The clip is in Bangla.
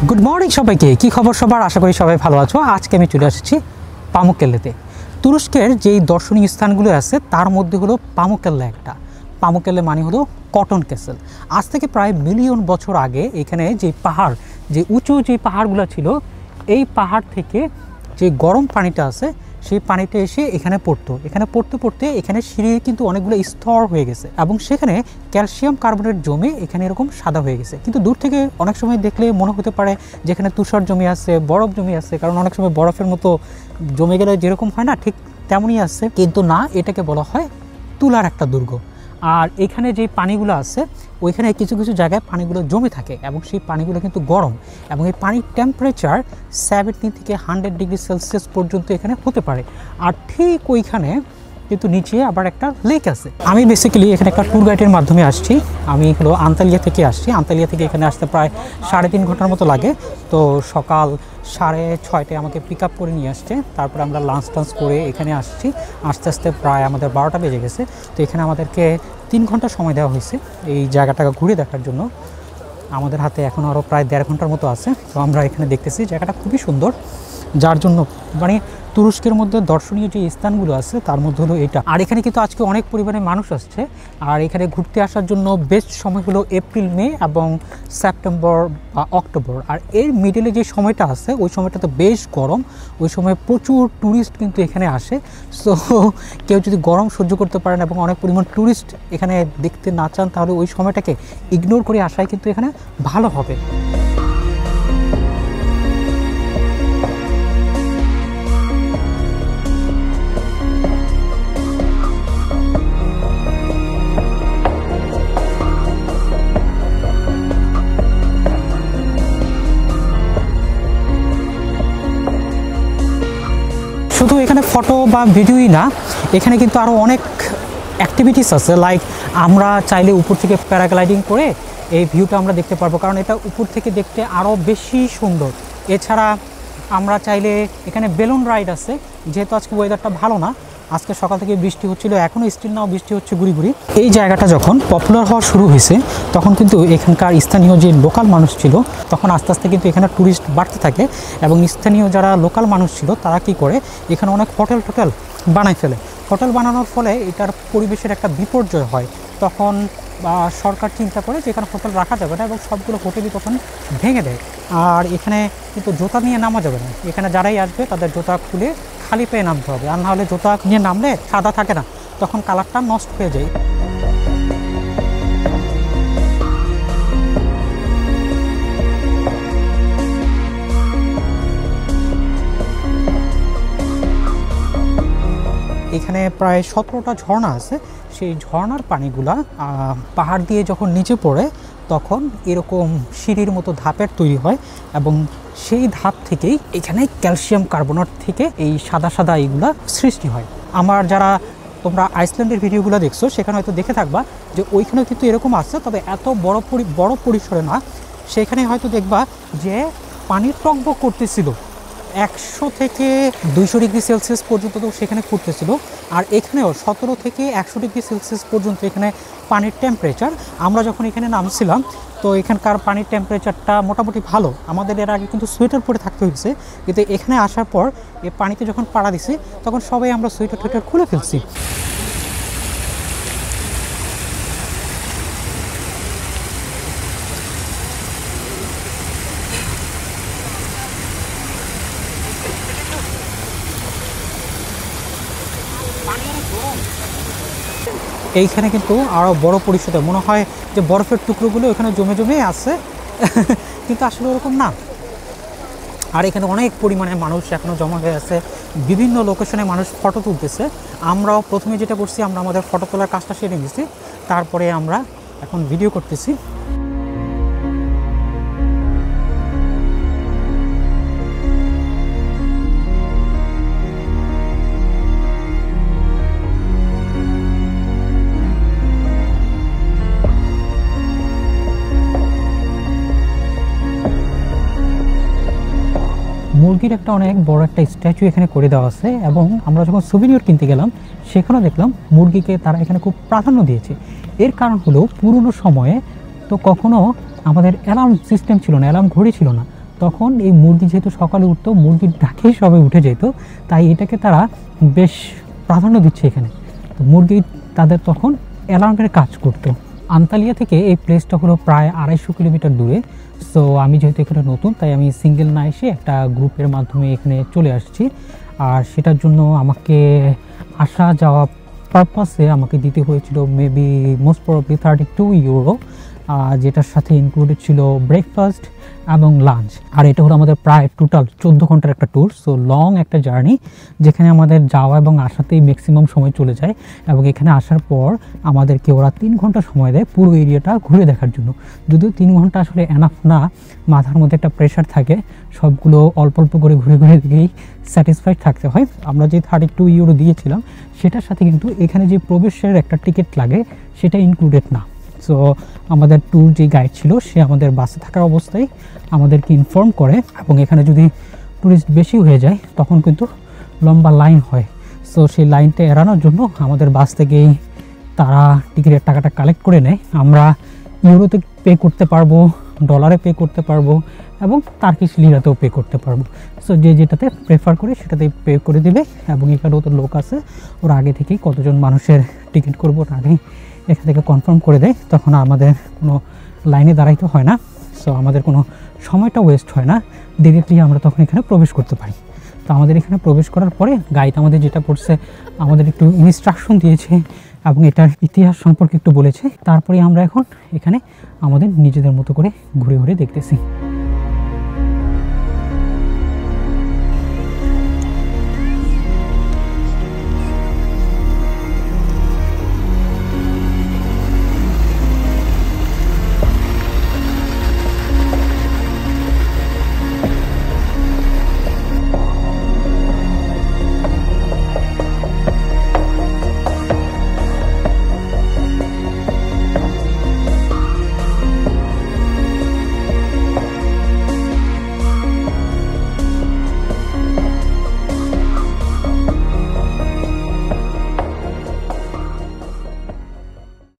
গুড মর্নিং সবাইকে, কি খবর সবার? আশা করি সবাই ভালো আছো। আজকে আমি চলে আসছি পামুককেল্লাতে। তুরস্কের যেই দর্শনীয় স্থানগুলো আছে তার মধ্যে হলো পামুককেল্লা একটা। পামুককেল্লা মানে হলো কটন ক্যাসেল। আজ থেকে প্রায় মিলিয়ন বছর আগে এখানে যে পাহাড়, যে উঁচু যে পাহাড়গুলো ছিল, এই পাহাড় থেকে যে গরম পানিটা আছে সেই পানিটা এসে এখানে পড়তো। এখানে পড়তে পড়তে এখানে সিঁড়ির কিন্তু অনেকগুলো স্তর হয়ে গেছে এবং সেখানে ক্যালসিয়াম কার্বনেট জমে এখানে এরকম সাদা হয়ে গেছে। কিন্তু দূর থেকে অনেক সময় দেখলে মনে হতে পারে যেখানে তুষার জমি আছে, বরফ জমি আছে, কারণ অনেক সময় বরফের মতো জমে গেলে যেরকম হয় না, ঠিক তেমনই আছে। কিন্তু না, এটাকে বলা হয় তুলার একটা দুর্গ। আর এখানে যে পানিগুলো আছে ওইখানে কিছু কিছু জায়গায় পানিগুলো জমে থাকে এবং সেই পানিগুলো কিন্তু গরম এবং এই পানির টেম্পারেচার 70 থেকে 100 ডিগ্রি সেলসিয়াস পর্যন্ত এখানে হতে পারে। আর ঠিক ওইখানে কিন্তু নিচে আবার একটা লেক আছে। আমি বেসিক্যালি এখানে একটা ট্যুর গাইডের মাধ্যমে আসছি। আমি হলো আন্তালিয়া থেকে আসছি। আন্তালিয়া থেকে এখানে আসতে প্রায় 3.5 ঘন্টার মতো লাগে। তো সকাল 6:30টায় আমাকে পিক আপ করে নিয়ে আসছে। তারপরে আমরা লাঞ্চ টাঞ্চ করে এখানে আসছি। আস্তে আস্তে প্রায় আমাদের 12টা বেজে গেছে। তো এখানে আমাদেরকে 3 ঘন্টা সময় দেওয়া হয়েছে এই জায়গাটা ঘুরে দেখার জন্য। আমাদের হাতে এখন আরও প্রায় 1.5 ঘন্টার মতো আছে। তো আমরা এখানে দেখতেছি জায়গাটা খুবই সুন্দর, যার জন্য মানে তুরস্কের মধ্যে দর্শনীয় যে স্থানগুলো আছে তার মধ্যে হলো এটা। আর এখানে কিন্তু আজকে অনেক পরিমাণে মানুষ আসছে। আর এখানে ঘুরতে আসার জন্য বেস্ট সময় হলো এপ্রিল, মে এবং সেপ্টেম্বর বা অক্টোবর। আর এর মিডলে যে সময়টা আছে ওই সময়টাতে বেশ গরম, ওই সময় প্রচুর ট্যুরিস্ট কিন্তু এখানে আসে। সো কেউ যদি গরম সহ্য করতে পারেন এবং অনেক পরিমাণ ট্যুরিস্ট এখানে দেখতে না চান, তাহলে ওই সময়টাকে ইগনোর করে আসাই কিন্তু এখানে ভালো হবে। শুধু এখানে ফটো বা ভিডিওই না, এখানে কিন্তু আরও অনেক অ্যাক্টিভিটিস আছে। লাইক আমরা চাইলে উপর থেকে প্যারাগ্লাইডিং করে এই ভিউটা আমরা দেখতে পারবো, কারণ এটা উপর থেকে দেখতে আরও বেশি সুন্দর। এছাড়া আমরা চাইলে এখানে বেলুন রাইড আছে। যেহেতু আজকে ওয়েদারটা ভালো না, আজকে সকাল থেকে বৃষ্টি হচ্ছিল, এখনও স্টিল নাও বৃষ্টি হচ্ছে গুড়ি গুড়ি। এই জায়গাটা যখন পপুলার হওয়া শুরু হয়েছে তখন কিন্তু এখানকার স্থানীয় যে লোকাল মানুষ ছিল, তখন আস্তে আস্তে কিন্তু এখানে ট্যুরিস্ট বাড়তে থাকে এবং স্থানীয় যারা লোকাল মানুষ ছিল তারা কি করে এখানে অনেক হোটেল বানায় ফেলে। হোটেল বানানোর ফলে এটার পরিবেশের একটা বিপর্যয় হয়। তখন সরকার চিন্তা করে যে এখানে হোটেল রাখা যাবে না এবং সবগুলো হোটেলই তখন ভেঙে দেয়। আর এখানে কিন্তু জুতা নিয়ে নামা যাবে না। এখানে যারাই আসবে তাদের জুতা খুলে খালি পেয়ে নামতে হবে, আর নাহলে জুতা নিয়ে নামলে সাদা থাকে না, তখন কালারটা নষ্ট হয়ে যায়। এখানে প্রায় 17টা ঝর্ণা আছে। সেই ঝর্ণার পানিগুলা পাহাড় দিয়ে যখন নিচে পড়ে তখন এরকম সিঁড়ির মতো ধাপের তৈরি হয় এবং সেই ধাপ থেকেই এখানে ক্যালসিয়াম কার্বনেট থেকে এই সাদা সাদা এইগুলা সৃষ্টি হয়। আমার যারা তোমরা আইসল্যান্ডের ভিডিওগুলো দেখছো সেখানে হয়তো দেখে থাকবা যে ওইখানেও কিন্তু এরকম আছে, তবে এত বড় পরিসরে না। সেখানে হয়তো দেখবা যে পানি টকবক করতেছিল 100 থেকে 200 ডিগ্রি সেলসিয়াস পর্যন্ত তো সেখানে ফুটতেছিল। আর এখানেও 17 থেকে 100 ডিগ্রি সেলসিয়াস পর্যন্ত এখানে পানির টেম্পারেচার। আমরা যখন এখানে নামছিলাম তো এখানকার পানির টেম্পারেচারটা মোটামুটি ভালো। আমাদের এর আগে কিন্তু সোয়েটার পরে থাকতে হয়েছে, কিন্তু এখানে আসার পর এই পানিতে যখন পাড়া দিছি তখন সবাই আমরা সোয়েটার খুলে ফেলছি। এইখানে কিন্তু আরও বড় পরিসরে মনে হয় যে বরফের টুকরোগুলো এখানে জমে জমে আছে, কিন্তু আসলে ওরকম না। আর এখানে অনেক পরিমাণে মানুষ এখনও জমা হয়ে আছে, বিভিন্ন লোকেশনে মানুষ ফটো তুলতেছে। আমরাও প্রথমে যেটা করছি, আমরা আমাদের ফটো তোলার কাজটা সেরে নিয়েছি, তারপরে আমরা এখন ভিডিও করতেছি। মুরগির একটা অনেক বড় একটা স্ট্যাচু এখানে করে দেওয়া আছে এবং আমরা যখন সুভিনিয়র কিনতে গেলাম সেখানেও দেখলাম মুরগিকে তারা এখানে খুব প্রাধান্য দিয়েছে। এর কারণ হলো পুরনো সময়ে তো কখনো আমাদের অ্যালার্ম সিস্টেম ছিল না, অ্যালার্ম ঘড়ি ছিল না, তখন এই মুরগি যেহেতু সকালে উঠতো, মুরগির ডাকেই সবাই উঠে যেত, তাই এটাকে তারা বেশ প্রাধান্য দিচ্ছে এখানে। তো মুরগি তাদের তখন অ্যালার্মের কাজ করতো। আন্তালিয়া থেকে এই প্লেসটা হলো প্রায় 250 কিলোমিটার দূরে। সো আমি যেহেতু এখানে নতুন, তাই আমি সিঙ্গেল না এসে একটা গ্রুপের মাধ্যমে এখানে চলে আসছি। আর সেটার জন্য আমাকে আসা যাওয়া পারপাসে আমাকে দিতে হয়েছিল মেবি মোস্ট প্রবাবলি 32 ইউরো, যেটার সাথে ইনক্লুডেড ছিল ব্রেকফাস্ট এবং লাঞ্চ। আর এটা হলো আমাদের প্রায় টোটাল 14 ঘন্টার একটা ট্যুর। সো লং একটা জার্নি, যেখানে আমাদের যাওয়া এবং আসাতেই ম্যাক্সিমাম সময় চলে যায়। এবং এখানে আসার পর আমাদেরকে ওরা 3 ঘন্টা সময় দেয় পুরো এরিয়াটা ঘুরে দেখার জন্য। যদিও 3 ঘন্টা আসলে এনাফ না, মাথার মধ্যে একটা প্রেশার থাকে, সবগুলো অল্প অল্প করে ঘুরে ঘুরে দিকেই স্যাটিসফাইড থাকতে হয়। আমরা যে 32 ইউরো দিয়েছিলাম সেটার সাথে কিন্তু এখানে যে প্রবেশের একটা টিকিট লাগে সেটা ইনক্লুডেড না। সো আমাদের ট্যুর যে গাইড ছিল সে আমাদের বাসে থাকা অবস্থায় আমাদেরকে ইনফর্ম করে, এবং এখানে যদি ট্যুরিস্ট বেশি হয়ে যায় তখন কিন্তু লম্বা লাইন হয়। সো সেই লাইনটা এড়ানোর জন্য আমাদের বাস থেকেই তারা টিকিটের টাকাটা কালেক্ট করে নেয়। আমরা ইউরোতে পে করতে পারবো, ডলারে পে করতে পারবো, এবং টার্কিশ লিরাতেও পে করতে পারবো। সো যে যেটাতে প্রেফার করে সেটাতে পে করে দেবে। এবং এখানেও তো লোক আছে, ওরা আগে থেকেই কতজন মানুষের টিকিট করবো ওটা আগেই এখান থেকে কনফার্ম করে দেয়। তখন আমাদের কোনো লাইনে দাঁড়াইতে হয় না। সো আমাদের কোনো সময়টা ওয়েস্ট হয় না, ডিরেক্টলি আমরা তখন এখানে প্রবেশ করতে পারি। তো আমাদের এখানে প্রবেশ করার পরে গাইড আমাদের যেটা করছে, আমাদের একটু ইনস্ট্রাকশন দিয়েছে এবং এটার ইতিহাস সম্পর্কে একটু বলেছে। তারপরে আমরা এখন এখানে আমাদের নিজেদের মতো করে ঘুরে ঘুরে দেখতেছি।